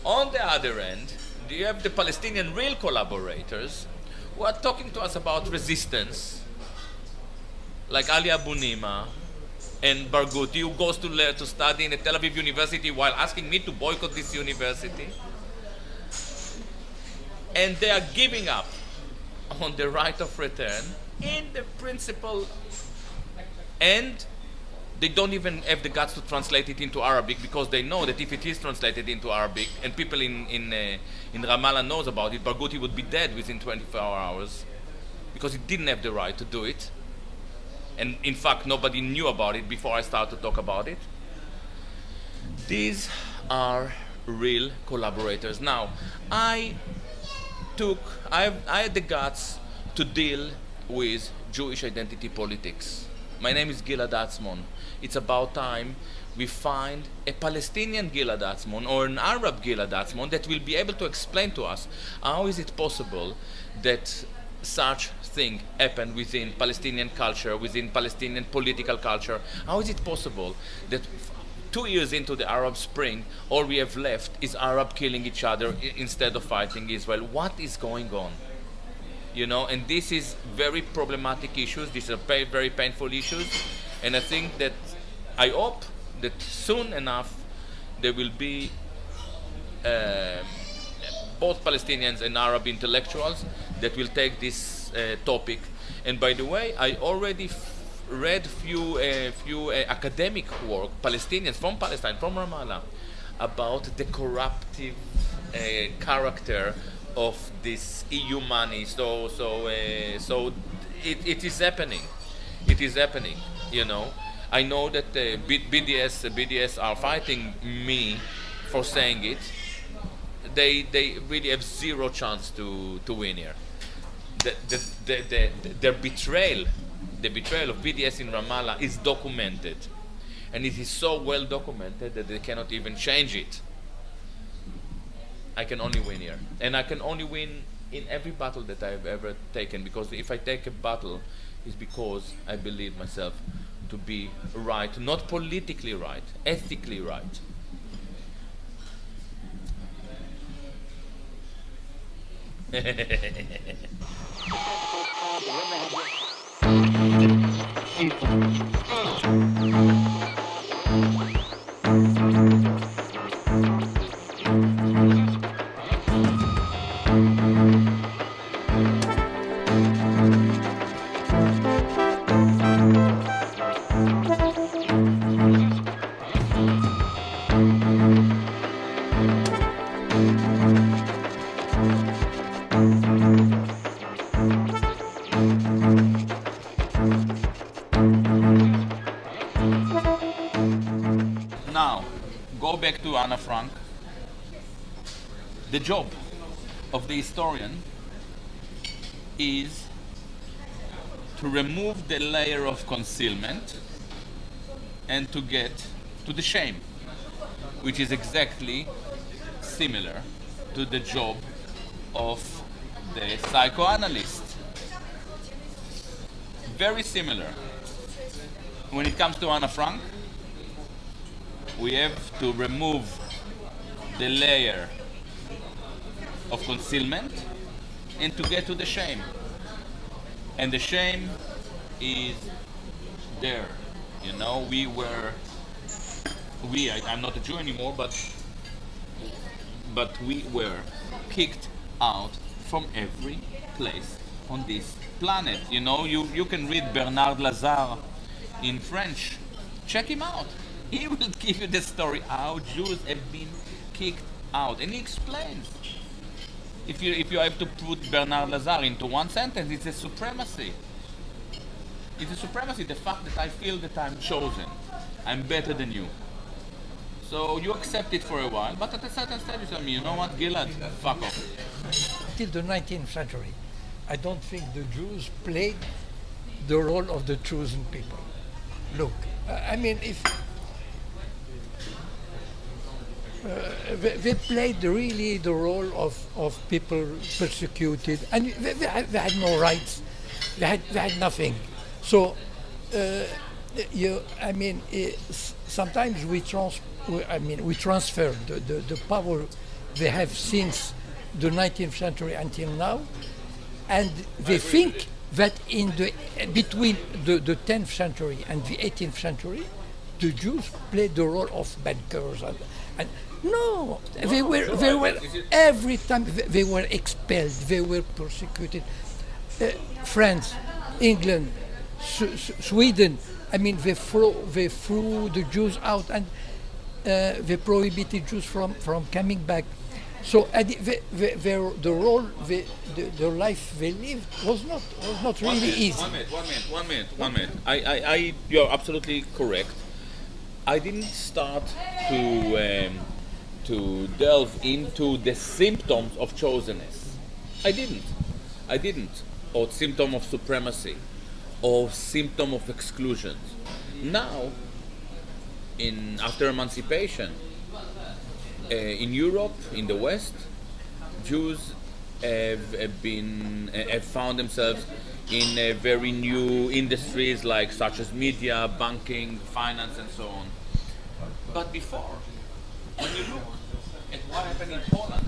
On the other end, you have the Palestinian real collaborators who are talking to us about resistance, like Ali Abu Nima and Barghouti, who goes to study in a Tel Aviv university while asking me to boycott this university. And they are giving up on the right of return in the principle, and they don't even have the guts to translate it into Arabic, because they know that if it is translated into Arabic and people in Ramallah knows about it, Barghouti would be dead within 24 hours, because he didn't have the right to do it. And in fact, nobody knew about it before I started to talk about it. These are real collaborators. Now, I had the guts to deal with Jewish identity politics. My name is Gilad Atzmon. It's about time we find a Palestinian Gilad Atzmon or an Arab Gilad Atzmon that will be able to explain to us how is it possible that such thing happened within Palestinian culture, within Palestinian political culture. How is it possible that 2 years into the Arab Spring, all we have left is Arab killing each other instead of fighting Israel? What is going on? You know, and this is very problematic issues. These are very painful issues, and I think that I hope that soon enough there will be both Palestinians and Arab intellectuals that will take this topic. And by the way, I already read few academic work, Palestinians from Palestine, from Ramallah, about the corruptive character of this EU money. So it is happening. It is happening. You know, I know that BDS are fighting me for saying it. They really have zero chance to win here. Their betrayal, the betrayal of BDS in Ramallah is documented, and it is so well documented that they cannot even change it. I can only win here, and I can only win in every battle that I've ever taken, because if I take a battle, it's because I believe myself to be right, not politically right, ethically right. Now, go back to Anna Frank. The job of the historian is to remove the layer of concealment and to get to the shame, which is exactly similar to the job of the psychoanalyst. Very similar. When it comes to Anna Frank, we have to remove the layer of concealment and to get to the shame. And the shame is there. You know, I'm not a Jew anymore, but we were kicked out from every place on this planet. You know, you can read Bernard Lazare in French. Check him out. He will give you the story how Jews have been kicked out, and he explains. If you have to put Bernard Lazare into one sentence, it's a supremacy. It's a supremacy. The fact that I feel that I'm chosen, I'm better than you. So you accept it for a while, but at a certain stage you tell me, you know what, Gilad, fuck off. Till the 19th century, I don't think the Jews played the role of the chosen people. Look, I mean, if they played really the role of people persecuted, and they had no rights, they had nothing. So, sometimes we transfer the power they have since the 19th century until now, and they think that in the between the 10th century and the 18th century, the Jews played the role of bankers and no, they were every time they were expelled, they were persecuted. France, England, Sweden. I mean, they threw the Jews out and they prohibited Jews from coming back. So the role, the life they lived was not really easy. One minute. You're absolutely correct. I didn't start to delve into the symptoms of chosenness. I didn't. Or symptom of supremacy, or symptom of exclusion. Now, after emancipation, in Europe, in the West, Jews have found themselves in very new industries such as media, banking, finance, and so on. But before, when you look at what happened in Poland,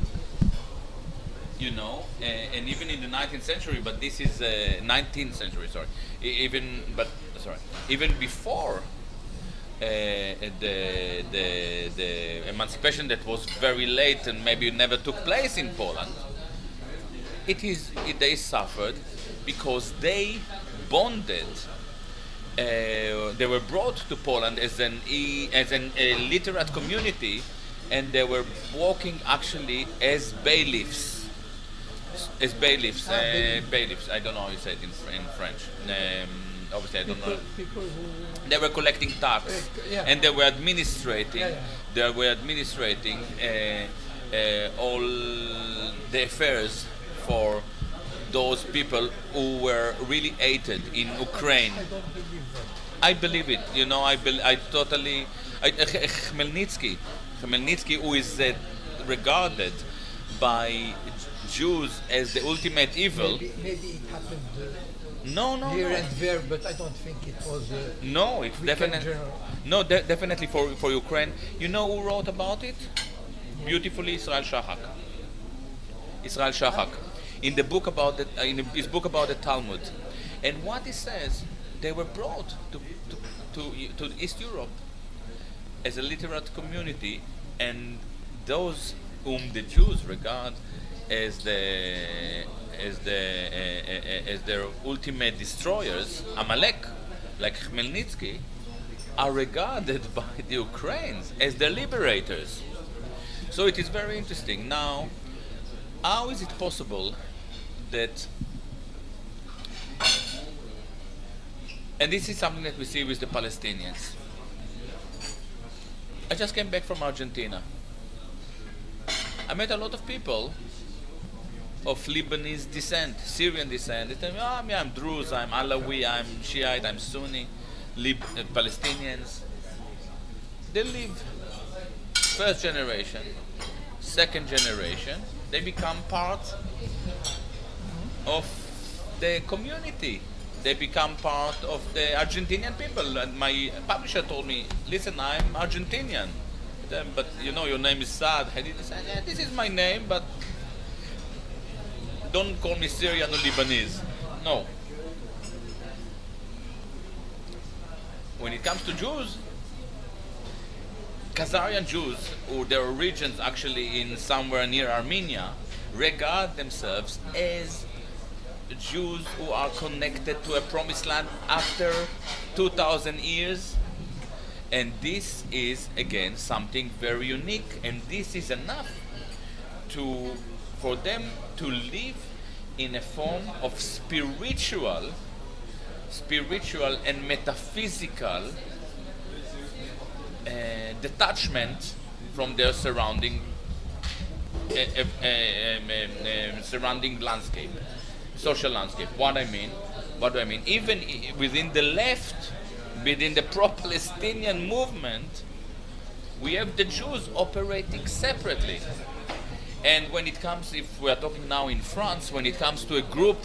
and even in the 19th century, but this is 19th century, sorry. Even before the emancipation that was very late and maybe never took place in Poland, they suffered because they bonded. They were brought to Poland as a literate community, and they were working actually as bailiffs. Bailiffs. I don't know how you say it in French. Obviously, I don't know. They were collecting tax, and they were administrating. They were administrating all the affairs for those people who were really hated in Ukraine. I believe it. I totally. Khmelnytsky, who is regarded by Jews as the ultimate evil. Maybe it happened No. here and there, but I don't think it was. No, it's definitely definitely for Ukraine. You know who wrote about it? Beautifully, Israel Shahak, in the book about his book about the Talmud, and what he says, they were brought to East Europe as a literate community, and those whom the Jews regard as their ultimate destroyers, Amalek, like Khmelnytsky, are regarded by the Ukrainians as their liberators. So it is very interesting. Now, how is it possible that, and this is something that we see with the Palestinians. I just came back from Argentina. I met a lot of people of Lebanese descent, Syrian descent. They tell me, I'm Druze, I'm Alawi, I'm Shiite, I'm Sunni, Palestinians. They live first generation, second generation. They become part of the community. They become part of the Argentinian people. And my publisher told me, listen, I'm Argentinian. But your name is Saad. I said, yeah, this is my name, but don't call me Syrian or Lebanese. No. When it comes to Jews, Khazarian Jews, or their origins actually in somewhere near Armenia, regard themselves as Jews who are connected to a promised land after 2,000 years. And this is, again, something very unique, and this is enough for them to live in a form of spiritual and metaphysical detachment from their surrounding landscape, social landscape. What do I mean? Even within the left, within the pro-Palestinian movement, we have the Jews operating separately. And when it comes, if we are talking now in France, when it comes to a group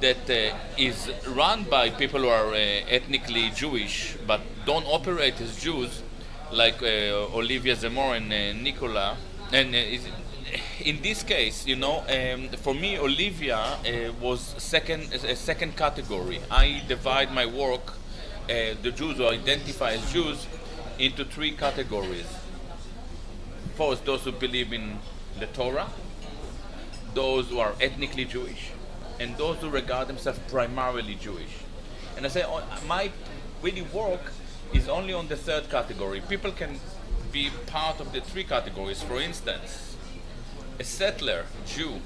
that is run by people who are ethnically Jewish but don't operate as Jews, like Olivier Zemmour and Nicolas, and in this case, for me, Olivia was a second category. I divide my work, the Jews who identify as Jews, into three categories. First, those who believe in the Torah, those who are ethnically Jewish, and those who regard themselves primarily Jewish. And I say, my really work is only on the third category. People can be part of the three categories. For instance, a settler Jew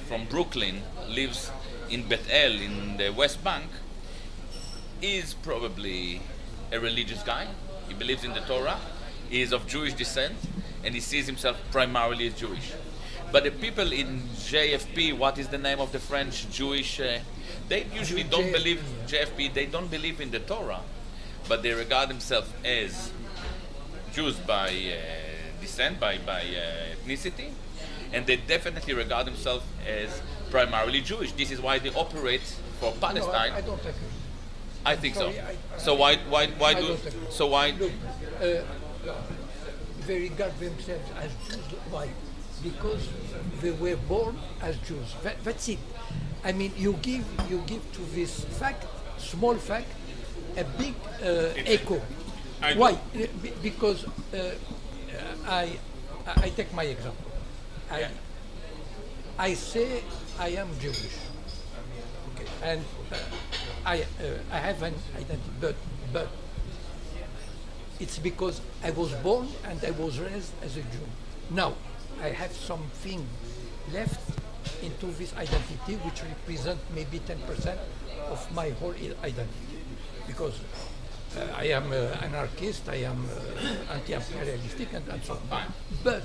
from Brooklyn lives in Beth El in the West Bank is probably a religious guy. He believes in the Torah. He is of Jewish descent, and he sees himself primarily as Jewish. But the people in JFP, what is the name of the French Jewish? They usually don't believe JFP. They don't believe in the Torah, but they regard themselves as Jews by descent, by ethnicity, and they definitely regard themselves as primarily Jewish. This is why they operate for Palestine. No, I don't agree. I think Sorry, so. So why do? So why? Look, they regard themselves as Jews. Why? Because they were born as Jews. That's it. I mean, you give to this fact, small fact, a big echo. Why? Because I take my example. I say I am Jewish, okay, and I have an identity, but it's because I was born and I was raised as a Jew. Now I have something left into this identity which represents maybe 10% of my whole identity, because I am anarchist, I am anti-imperialistic, and so on. But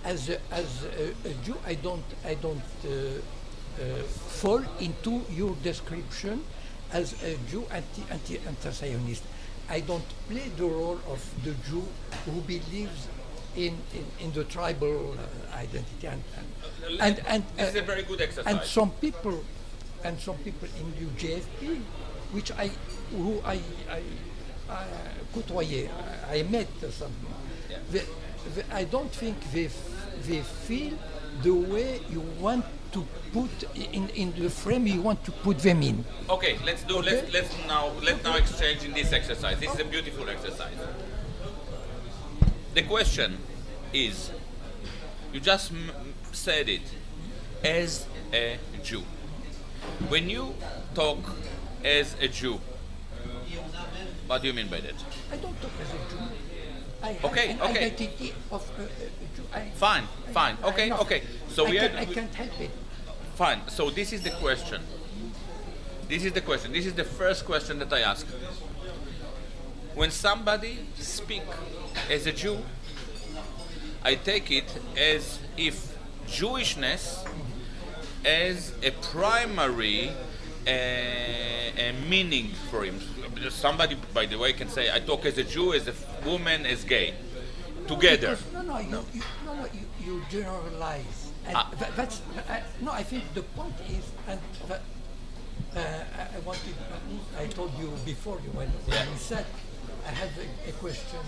as a Jew, I don't fall into your description as a Jew anti-Zionist. I don't play the role of the Jew who believes in the tribal identity, and this is a very good exercise. And some people in UJFP, which I côtoyé, I met some. Yeah. I don't think they feel the way you want to put in the frame you want to put them in. Okay, let's now exchange in this exercise. This is a beautiful exercise. The question is, you just said it, as a Jew. When you talk as a Jew, what do you mean by that? I don't talk as a Jew. I have an identity of a Jew. Fine. Okay. So I can't help it. Fine. So this is the question. This is the first question that I ask. When somebody speaks as a Jew, I take it as if Jewishness as a primary meaning for him. Somebody, by the way, can say, I talk as a Jew, as a woman, as gay, together. Because, you generalize. And that's I think the point is, and I told you before when you said, I have a question,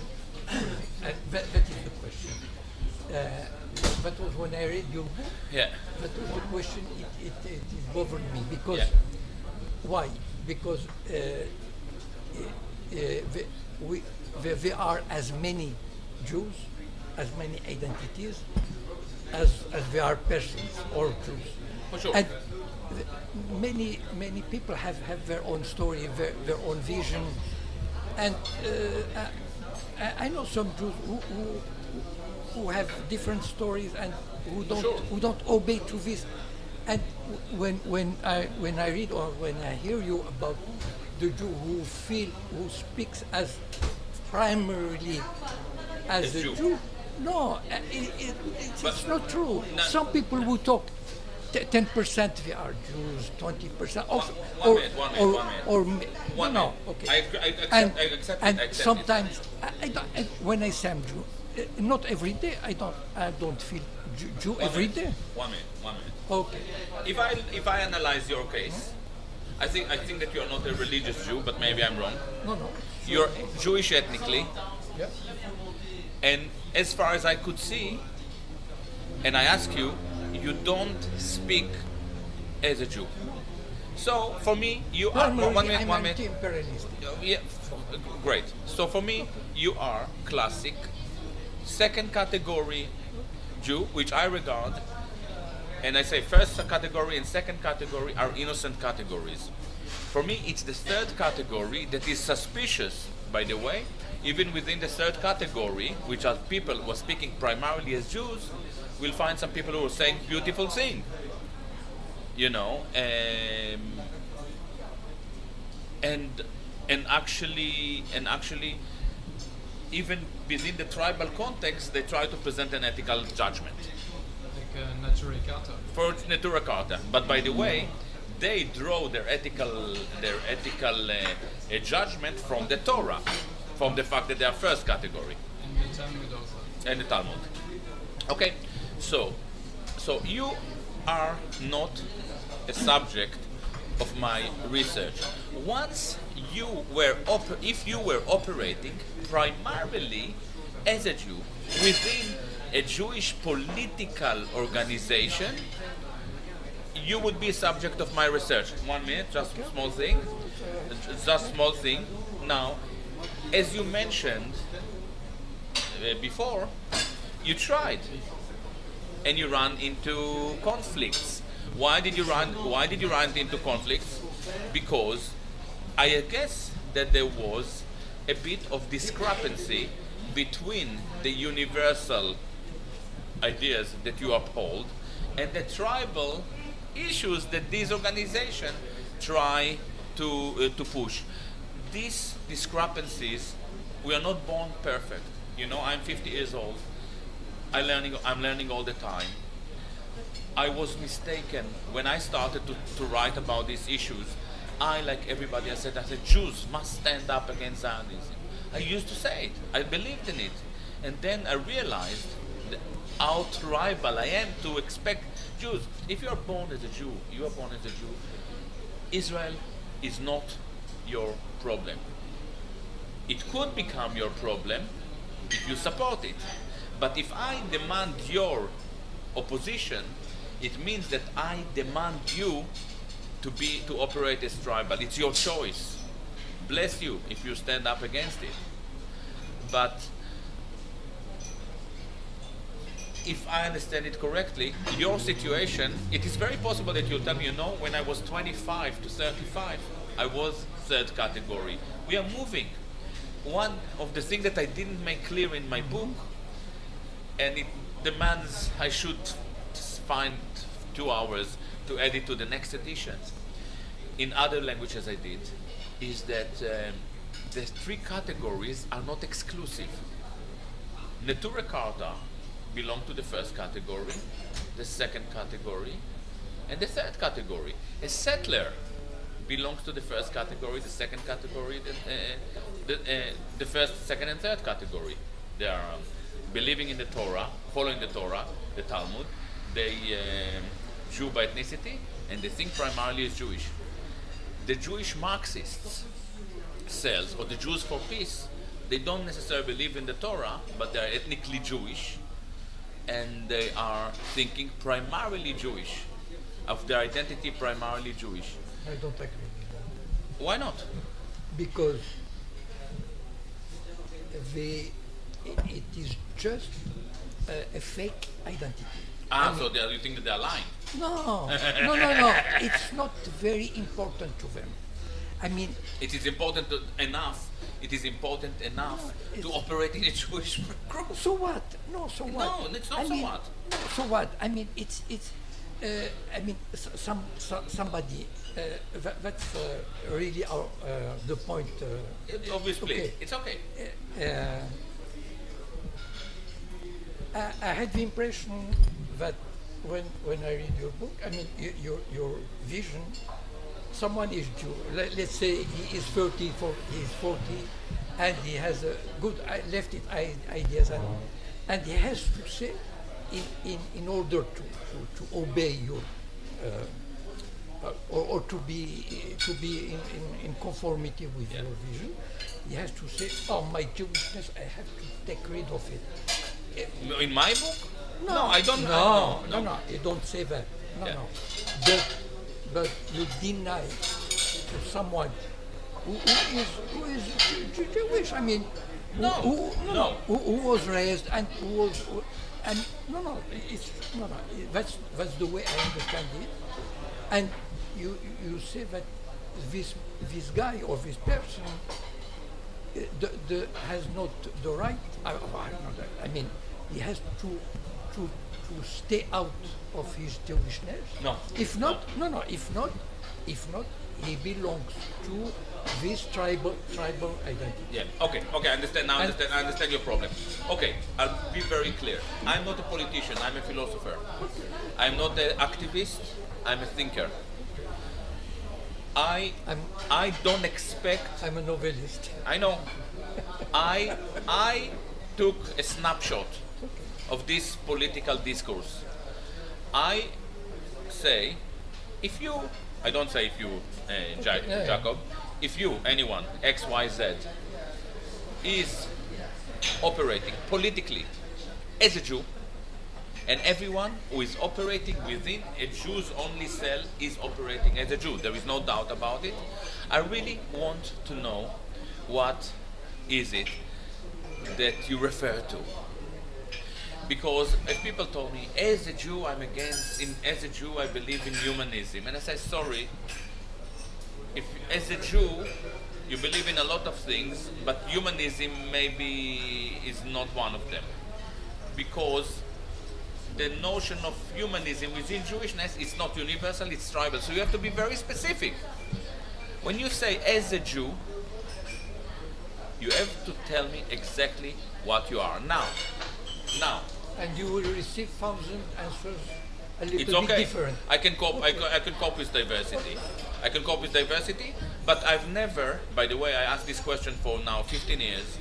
and that is the question. That was when I read your book. Yeah. That was the question. It bothered me because why? Because there are as many Jews, as many identities, as there are persons or Jews. For sure. And many people have their own story, their own vision, and I know some Jews who have different stories and who don't obey to this. And when I read or when I hear you about the Jew who speaks as primarily as a Jew, no, it's not true. Some people who talk 10% they are Jews, 20%. One minute. Okay. I accept it. Sometimes when I say I'm Jew, not every day. I don't feel Jew every day. 1 minute. Okay. If I analyze your case, I think that you are not a religious Jew, but maybe I'm wrong. No. You're Jewish ethnically. Yeah. And as far as I could see, and I ask you, you don't speak as a Jew. So for me, you are one minute. I'm anti-imperialist. Yeah, great. So for me, you are classic second category Jew, which I regard, and I say first category and second category are innocent categories. For me, it's the third category that is suspicious, by the way. Even within the third category, which are people who are speaking primarily as Jews, we'll find some people who are saying beautiful things. You know, and actually, even within the tribal context, they try to present an ethical judgment. Like Natura Carta. For Natura Carta, but by the way, they draw their ethical judgment from the Torah, from the fact that they are first category. And the Talmud also. And the Talmud. Okay, so you are not a subject of my research. Once if you were operating primarily as a Jew within a Jewish political organization, you would be a subject of my research. 1 minute, just a small thing. Just small thing. Now, as you mentioned before, you tried and you ran into conflicts. Why did you run into conflicts? Because I guess that there was a bit of discrepancy between the universal ideas that you uphold and the tribal issues that these organizations try to push. These discrepancies, we are not born perfect. You know, I'm 50 years old. I'm learning all the time. I was mistaken when I started to write about these issues. Like everybody, I said, Jews must stand up against Zionism. I used to say it. I believed in it. And then I realized how tribal I am to expect Jews. If you are born as a Jew, you are born as a Jew. Israel is not your problem. It could become your problem if you support it. But if I demand your opposition, it means that I demand you to operate as tribal. It's your choice. Bless you if you stand up against it. But if I understand it correctly, your situation, it is very possible that you'll tell me, you know, when I was 25 to 35, I was third category. We are moving. One of the things that I didn't make clear in my book, and it demands I should find 2 hours to add it to the next edition, in other languages I did, is that the three categories are not exclusive. Natura Carta belong to the first category, the second category, and the third category. A settler belongs to the first category, the second category, the first, second, and third category. They are believing in the Torah, following the Torah, the Talmud. They Jew by ethnicity, and they think primarily as Jewish. The Jewish Marxists cells, or the Jews for Peace, they don't necessarily believe in the Torah, but they are ethnically Jewish, and they are thinking primarily Jewish, of their identity primarily Jewish. I don't agree with that. Why not? Because it is just a fake identity. So you think that they are lying? No. It's not very important to them. I mean, it is important enough. It is important enough to operate in a Jewish group. So what? No, so what? No, it's not. So what? No, so what? I mean, it's. I mean, somebody. That's really the point. Obviously, okay. It's okay. I had the impression that when I read your book, I mean, your vision, someone is Jew. Let's say he is 30, he's 40, and he has a good leftist ideas, and he has to say, in order to obey or to be in conformity with your vision, he has to say, "Oh, my Jewishness, I have to take rid of it." In my book? No, I don't. No, you don't say that. No, Yeah. no. But you deny to someone who is Jewish. I mean, No. who was raised and who was and it's that's the way I understand it. And you say that this guy or this person has not the right. I mean, he has to stay out of his Jewishness. No. If not, If not, he belongs to this tribal identity. Yeah. Okay. I understand now. I understand your problem. Okay. I'll be very clear. I'm not a politician. I'm a philosopher. I'm not an activist. I'm a thinker. I don't expect. I'm a novelist. I know. I took a snapshot of this political discourse. I say, if you, I don't say if you, Jacob, if you, anyone, X, Y, Z, is operating politically as a Jew, and everyone who is operating within a Jew's only cell is operating as a Jew. There is no doubt about it. I really want to know what is it that you refer to. Because if people told me, as a Jew, I'm against, as a Jew, I believe in humanism. And I say, sorry, if as a Jew, you believe in a lot of things, but humanism maybe is not one of them. Because the notion of humanism within Jewishness is not universal, it's tribal. So you have to be very specific. When you say as a Jew, you have to tell me exactly what you are. Now. And you will receive 1,000 answers a little It's bit okay. different. I can cope. I can cope with diversity. I can cope with diversity. But I've never, by the way, I asked this question for now 15 years,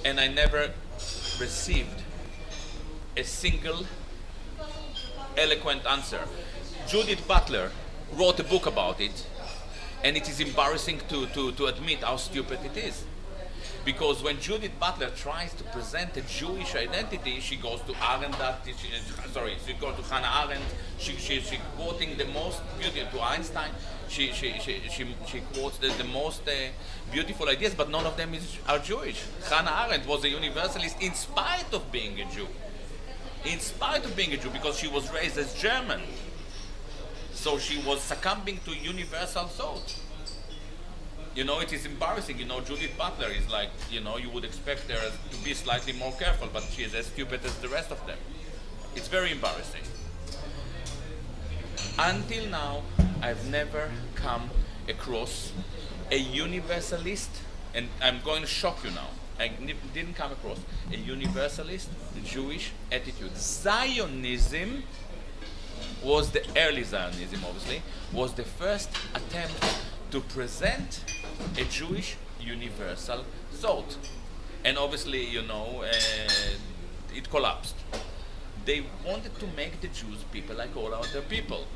and I never received a single eloquent answer. Judith Butler wrote a book about it, and it is embarrassing to admit how stupid it is. Because when Judith Butler tries to present a Jewish identity, she goes to Arendt, she goes to Hannah Arendt, she's quoting the most beautiful, to Einstein, she quotes the most beautiful ideas, but none of them are Jewish. Hannah Arendt was a universalist in spite of being a Jew. In spite of being a Jew, because she was raised as German. So she was succumbing to universal thought. You know, it is embarrassing. You know, Judith Butler is like, you know, you would expect her to be slightly more careful, but she is as stupid as the rest of them. It's very embarrassing. Until now, I've never come across a universalist, and I'm going to shock you now. I didn't come across a universalist Jewish attitude. Zionism was the early Zionism, obviously, was the first attempt to present a Jewish universal thought. And obviously, you know, it collapsed. They wanted to make the Jews people like all other people.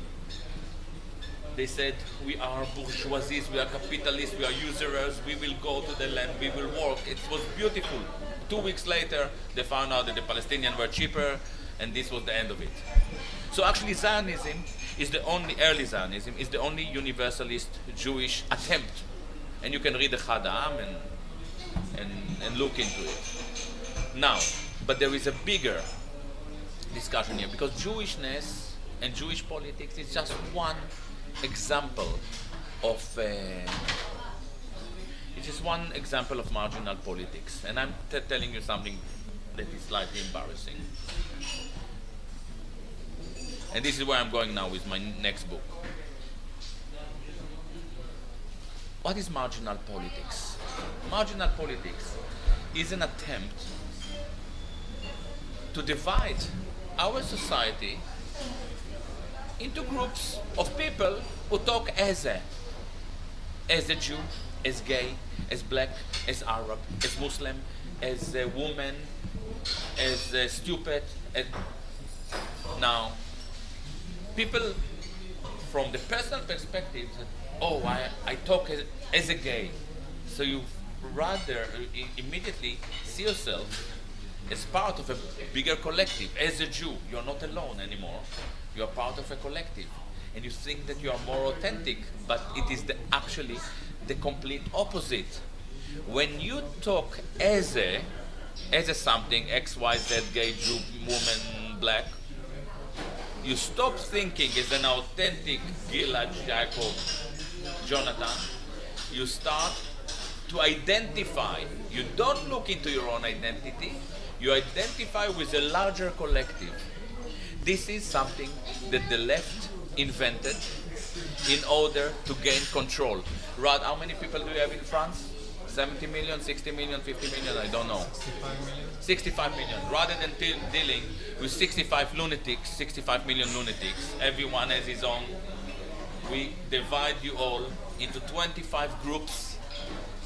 They said, we are bourgeoisies, we are capitalists, we are usurers, we will go to the land, we will work. It was beautiful. 2 weeks later, they found out that the Palestinians were cheaper, and this was the end of it. So actually Zionism is the only, early Zionism, is the only universalist Jewish attempt. And you can read the Chad Ha'am and look into it. Now, but there is a bigger discussion here, because Jewishness and Jewish politics is just one example of it's just one example of marginal politics, and I'm telling you something that is slightly embarrassing. And this is where I'm going now with my next book. What is marginal politics? Marginal politics is an attempt to divide our society into groups of people who talk as a Jew, as gay, as black, as Arab, as Muslim, as a woman, as stupid. Now, people from the personal perspective, that, oh, I talk as a gay. So you rather immediately see yourself as part of a bigger collective. As a Jew, you're not alone anymore. You're part of a collective. And you think that you are more authentic, but it is actually the complete opposite. When you talk as a something, X, Y, Z, gay, Jew, woman, black, you stop thinking as an authentic Gilad, Jacob, Jonathan. You start to identify. You don't look into your own identity. You identify with a larger collective. This is something that the left invented in order to gain control. Rod, how many people do you have in France? 70 million, 60 million, 50 million, I don't know. 65 million. 65 million. Rather than dealing with 65 lunatics, 65 million lunatics, everyone has his own. We divide you all into 25 groups,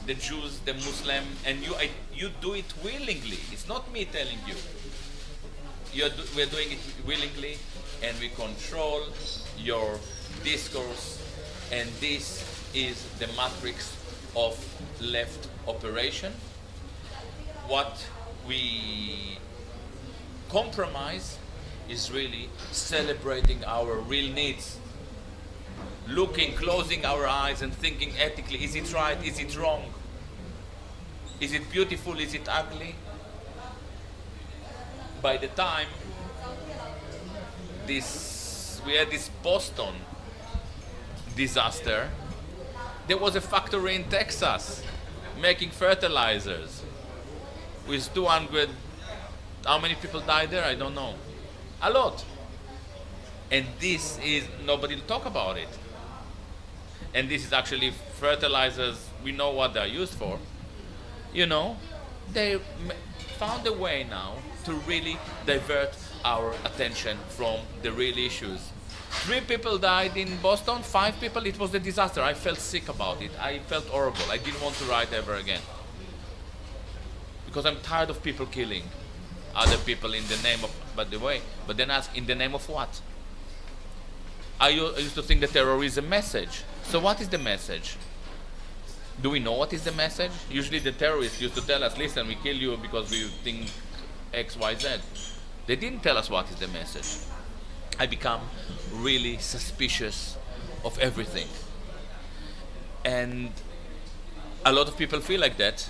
the Jews, the Muslim, and you do it willingly. It's not me telling you. We're doing it willingly, and we control your discourse, and this is the matrix of left operation. What we compromise is really celebrating our real needs, looking, closing our eyes and thinking ethically, is it right, is it wrong, is it beautiful, is it ugly? By the time we had this Boston disaster, there was a factory in Texas making fertilizers with 200, how many people died there? I don't know. A lot. And this is, nobody talk about it. And this is actually fertilizers, we know what they're used for. You know, they found a way now to really divert our attention from the real issues. 3 people died in Boston, 5 people, it was a disaster. I felt sick about it. I felt horrible. I didn't want to write ever again. Because I'm tired of people killing other people in the name of, but then ask, in the name of what? I used to think that terror is a message. So what is the message? Do we know what is the message? Usually the terrorists used to tell us, listen, we kill you because we think X, Y, Z. They didn't tell us what is the message. I become really suspicious of everything. And a lot of people feel like that,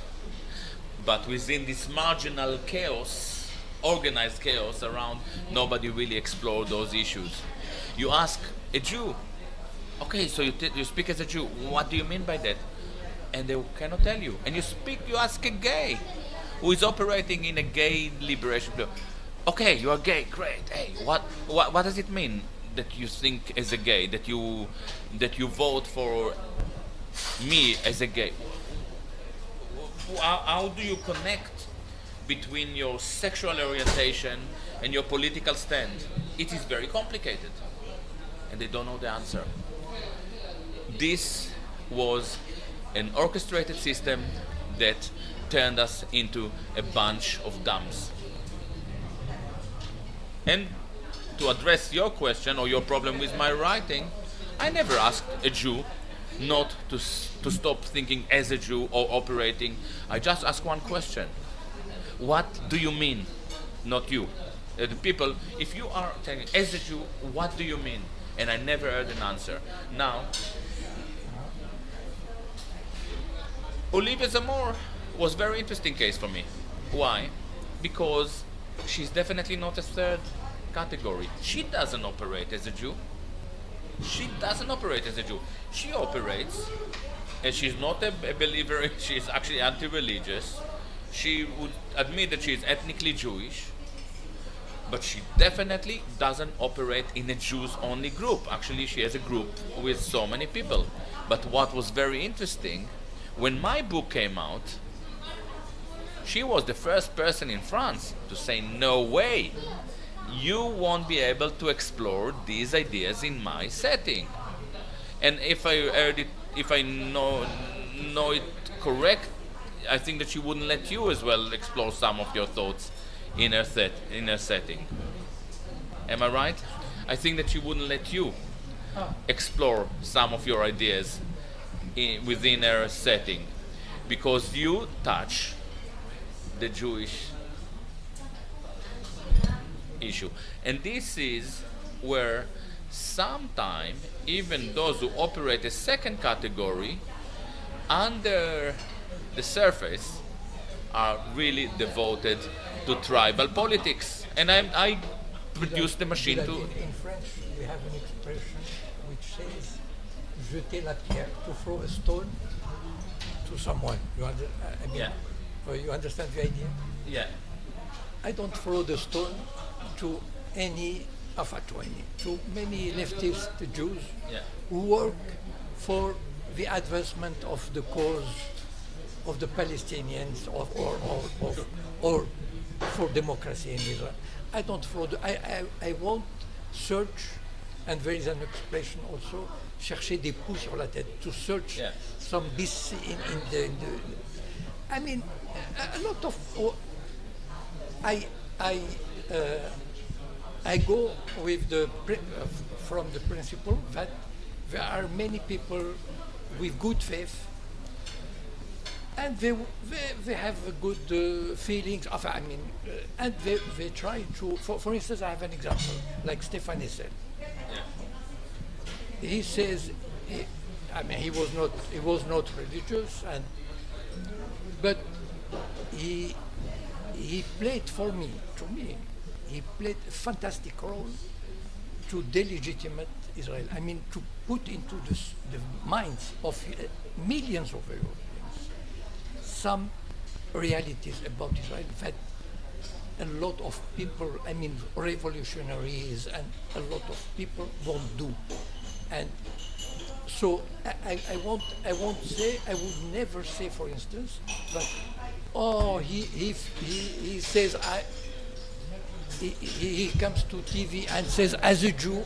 but within this marginal chaos, organized chaos around, nobody really explored those issues. You ask a Jew, okay, so you speak as a Jew, what do you mean by that? And they cannot tell you. And you ask a gay who is operating in a gay liberation club. Okay, you are gay, great. Hey, what does it mean that you think as a gay, that you vote for me as a gay? How do you connect between your sexual orientation and your political stand? It is very complicated, and they don't know the answer. This was an orchestrated system that turned us into a bunch of dumbs. And to address your question or your problem with my writing, I never asked a Jew not to stop thinking as a Jew or operating. I just asked one question. What do you mean? Not you. The people, if you are telling as a Jew, what do you mean? And I never heard an answer. Now, Olivia Zamor was a very interesting case for me. Why? Because she's definitely not a third category. She doesn't operate as a Jew. She doesn't operate as a Jew. She operates, and she's not a believer, she's actually anti-religious. She would admit that she is ethnically Jewish, but she definitely doesn't operate in a Jews-only group. Actually, she has a group with so many people. But what was very interesting, when my book came out, she was the first person in France to say, no way, you won't be able to explore these ideas in my setting. And if I know it correct, I think that she wouldn't let you as well explore some of your thoughts in her setting. Am I right? I think that she wouldn't let you. explore some of your ideas within a setting, because you touch the Jewish issue. And this is where sometimes even those who operate a second category under the surface are really devoted to tribal politics. And I produce the machine to... In French, we have an expression which says jeter la pierre, to throw a stone to someone. You understand the idea? Yeah. I don't throw the stone to to many leftist Jews who work for the advancement of the cause of the Palestinians or for democracy in Israel. I don't throw I won't search, and there is an expression also, chercher des poux sur la tête, to search some bis in the I mean, a lot of I go with from the principle that there are many people with good faith, and they have good feelings. And they try to. For instance, I have an example like Stefan Hessel. He says, he was not religious, but he played to me. He played a fantastic role to delegitimate Israel. To put into the minds of millions of Europeans some realities about Israel that a lot of people, revolutionaries and a lot of people won't do. And so I would never say, for instance, that he says he comes to TV and says, as a Jew,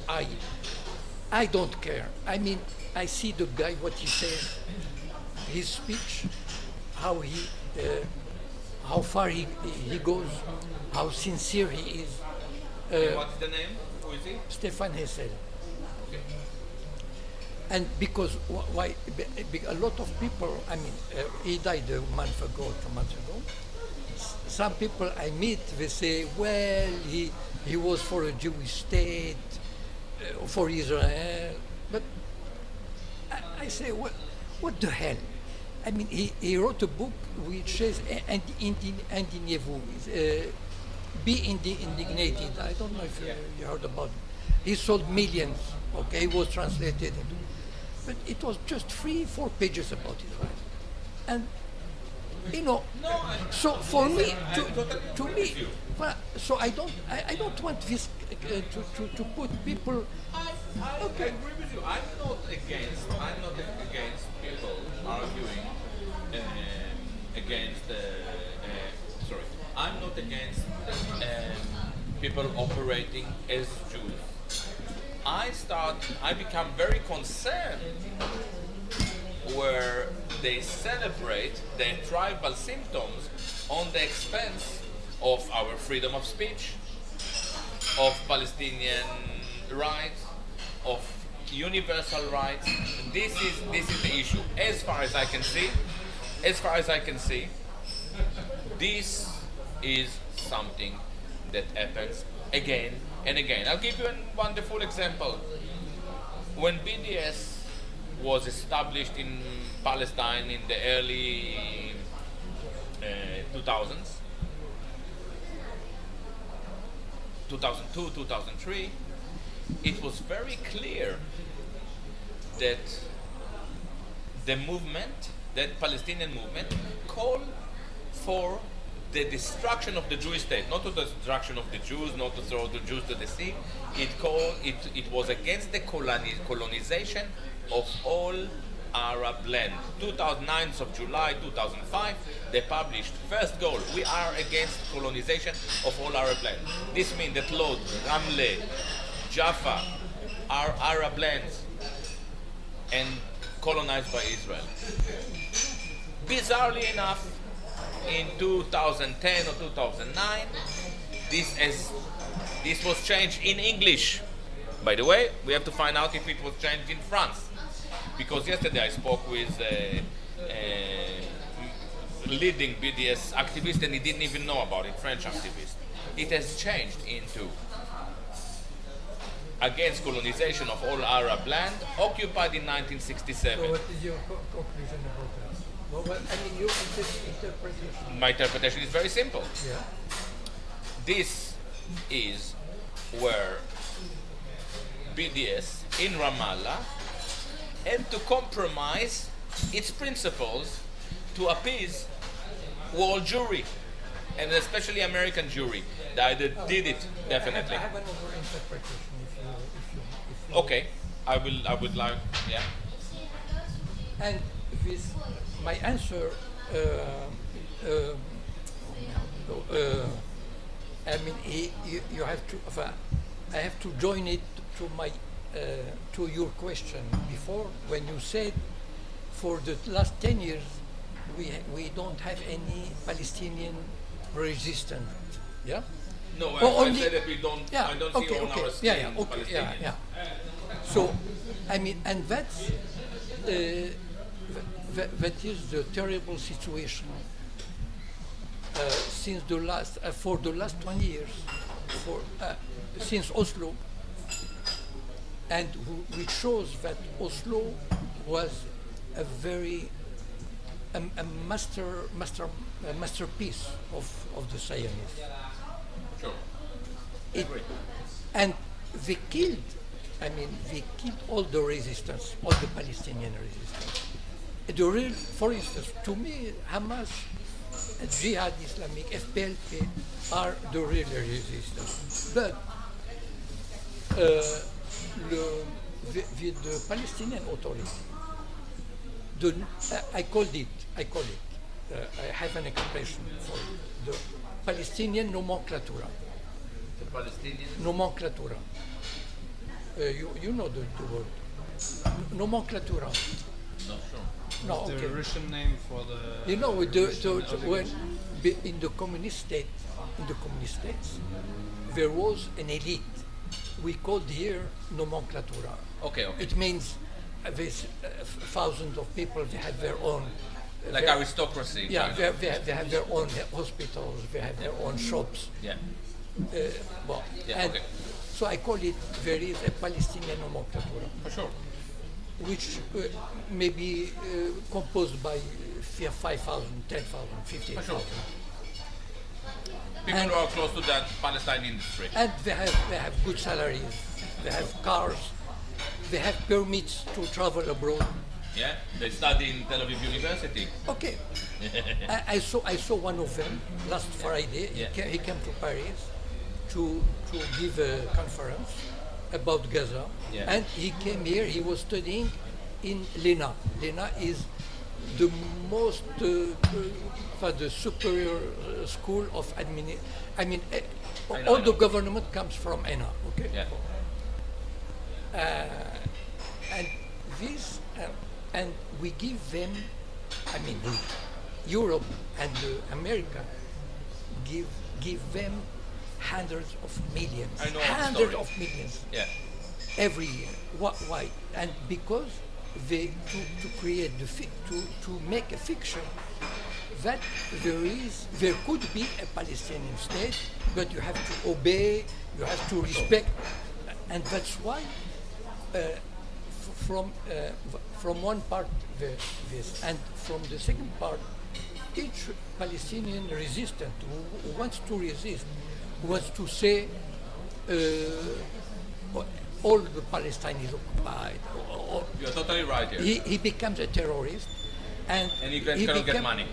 I don't care. I see the guy, what he says, his speech, how far he goes, how sincere he is. What's the name? Who is he? Stefan Hessel. And because why? A lot of people. He died a month ago, 2 months ago. Some people I meet, they say, well, he was for a Jewish state, for Israel. But I say, what the hell? He wrote a book which says, indignez-vous, be indignated. I don't know if you heard about it. He sold millions. Okay, it was translated into. But it was just 3-4 pages about Israel. And so for me, to me, so I don't want this to put people. I agree with you. I'm not against people arguing against. I'm not against people operating as Jews. I become very concerned where they celebrate their tribal symptoms on the expense of our freedom of speech, of Palestinian rights, of universal rights. This is the issue. As far as I can see, this is something that happens again and again. I'll give you a wonderful example. When BDS was established in Palestine in the early 2000s, 2002, 2003, it was very clear that the movement, that Palestinian movement, called for the destruction of the Jewish state, not the destruction of the Jews, not to throw the Jews to the sea. It was against the colonization of all Arab land. 9th of July 2005, they published first goal: we are against colonization of all Arab land. This means that Lod, Ramle, Jaffa are Arab lands and colonized by Israel. Bizarrely enough, in 2010 or 2009, this was changed in English. By the way, we have to find out if it was changed in France. Because yesterday I spoke with a leading BDS activist and he didn't even know about it, French activist. It has changed into against colonization of all Arab land occupied in 1967. So what is your conclusion about that? Well, I mean, your interpretation. My interpretation is very simple. Yeah. This is where BDS in Ramallah and to compromise its principles to appease world Jewry and especially American Jewry. They either did it definitely. I have another interpretation if you Okay, I would like, yeah. And this, my answer, I mean, you have to, I have to join it to my, to your question before when you said for the last 10 years we don't have any Palestinian resistance, yeah? No, I said that we don't, yeah, I don't see on our screen Palestinians. So, I mean, and that's, that is the terrible situation since the last, for the last 20 years, since Oslo, and which shows that Oslo was a very, a masterpiece of the Zionists. Sure. And they killed, I mean, they killed all the resistance, all the Palestinian resistance. The real, for instance, to me, Hamas, Jihad Islamic, FPLP are the real resistance. But the Palestinian Authority, I have an expression for it, the Palestinian nomenclatura. The Palestinian Nomenclatura. You know the word. Nomenclatura. Not sure. No, The okay. Russian name for the. You know, when in the communist states, there was an elite. We called here nomenclatura. Okay, okay. It means these thousands of people. They have their own. Like aristocracy. Yeah, kind of. they have their own hospitals. They have their own shops. Yeah. Well, Yeah, and okay. so I call it. There is a Palestinian nomenclatura, For sure. which may be composed by 5,000, 10,000, 15,000. For sure. People And- who are close to that Palestine industry. And they have good salaries, they have cars, they have permits to travel abroad. Yeah. They study in Tel Aviv University. Okay. I saw one of them last Friday. Yeah. He came to Paris to give a conference about Gaza. Yeah. And he came here, he was studying in Lena. Lena is the most, the superior school of I mean, all the government comes from ENA, okay? Yeah. And this, and we give them, I mean, Europe and America give them hundreds of millions, I know the hundreds story. of millions Yeah. every year. Why? And because they to create to make a fiction that there could be a Palestinian state, but you have to obey, you have to respect, and that's why from one part this, and from the second part, each Palestinian resistant who wants to resist wants to say all the Palestine is occupied. You're totally right here. He becomes a terrorist, and And he he cannot get become- money.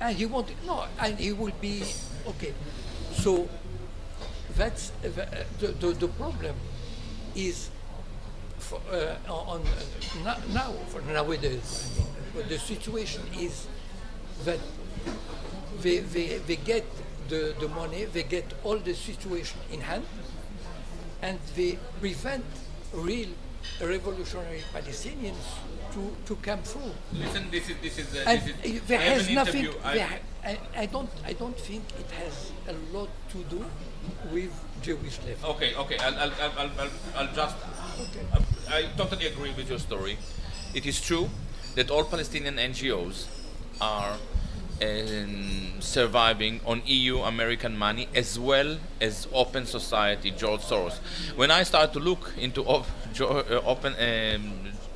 And he won't. No, and he will be okay. So that's the problem is for, now for nowadays. I mean, the situation is that they get the money, they get all the situation in hand, and they prevent real revolutionary Palestinians to come through. Listen, this is And there I have has an nothing. interview. I don't think it has a lot to do with Jewish left. Okay, I'll just. Okay. I totally agree with your story. It is true that all Palestinian NGOs are surviving on EU American money as well as Open Society, George Soros. When I started to look into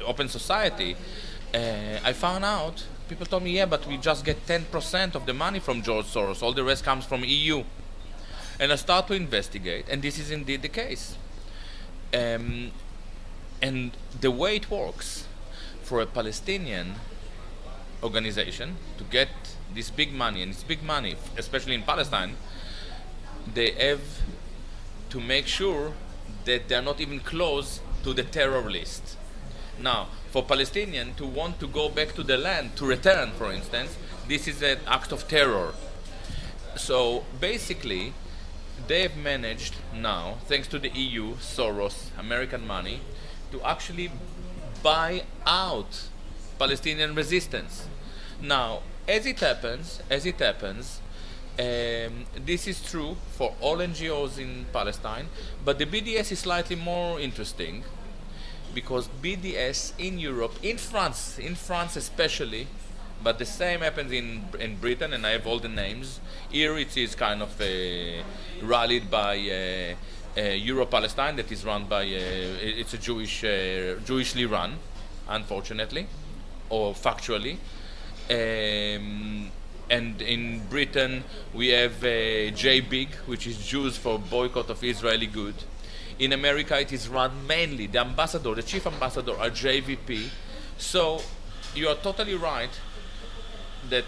Open Society, I found out, people told me, yeah, but we just get 10% of the money from George Soros, all the rest comes from EU. And I start to investigate, and this is indeed the case. And the way it works for a Palestinian organization to get this big money, and it's big money, especially in Palestine, they have to make sure that they're not even close to the terror list. Now, for Palestinians to want to go back to the land, to return, for instance, this is an act of terror. So basically, they've managed now, thanks to the EU, Soros, American money, to actually buy out Palestinian resistance. Now, as it happens, this is true for all NGOs in Palestine, but the BDS is slightly more interesting because BDS in Europe, in France especially, but the same happens in Britain, and I have all the names. Here it is kind of rallied by Euro-Palestine, that is run by, it's a Jewishly run, unfortunately, or factually. And in Britain we have J-Big, which is Jews for Boycott of Israeli Good. In America it is run mainly, the chief ambassador are JVP. So you are totally right that